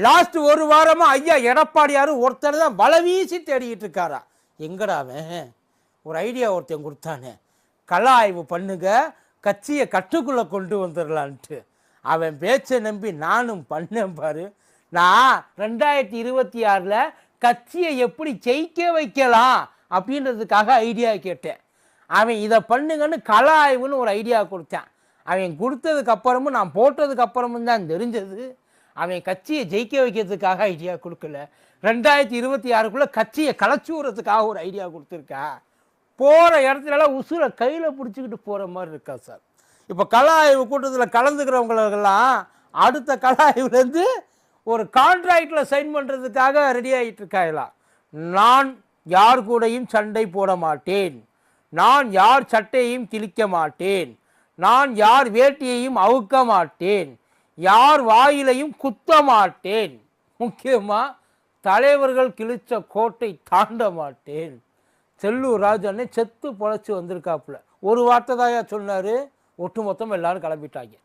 Last ஒரு வாரமா ஐயா எடப்பாடியார் ஒருத்தர் தான் வலை வீசி தேடிக்கிட்டு இருக்காரா. எங்கடா அவன் ஒரு ஐடியா ஒருத்தன் கொடுத்தானே, கள ஆய்வு பண்ணுங்க, கட்சியை கட்டுக்குள்ளே கொண்டு வந்துடலான்ட்டு. அவன் பேச்சை நம்பி நானும் பண்ணேன் பாரு. நான் 2026 கட்சியை எப்படி ஜெயிக்க வைக்கலாம் அப்படின்றதுக்காக ஐடியா கேட்டேன். அவன் இதை பண்ணுங்கன்னு கள ஆய்வுன்னு ஒரு ஐடியா கொடுத்தான். அவன் கொடுத்ததுக்கு அப்புறமும் நான் போட்டதுக்கு அப்புறமும் தான் தெரிஞ்சது அவன் கட்சியை ஜெயிக்க வைக்கிறதுக்காக ஐடியா கொடுக்கல, 2026 கட்சியை களைச்சி விடுறதுக்காக ஒரு ஐடியா கொடுத்துருக்கா. போகிற இடத்துலலாம் உசுரை கையில் பிடிச்சிக்கிட்டு போகிற மாதிரி இருக்கா சார். இப்போ கள ஆய்வு கூட்டத்தில் கலந்துக்கிறவங்களெல்லாம் அடுத்த கள ஆய்வுலேருந்து ஒரு கான்ட்ராக்டில் சைன் பண்ணுறதுக்காக ரெடி ஆகிட்டு இருக்காங்களா. நான் யார் கூடயும் சண்டை போட மாட்டேன், நான் யார் சட்டையையும் கிழிக்க மாட்டேன், நான் யார் வேட்டியையும் அவுக்க மாட்டேன், யார் வாயிலையும் குத்த மாட்டேன், முக்கியமாக தலைவர்கள் கிழிச்ச கோட்டை தாண்ட மாட்டேன். செல்லூர் ராஜு செத்து பொழைச்சி வந்திருக்காப்புல ஒரு வார்த்தை தாயா சொன்னார். ஒட்டுமொத்தம் எல்லாரும் கிளம்பிட்டாங்க.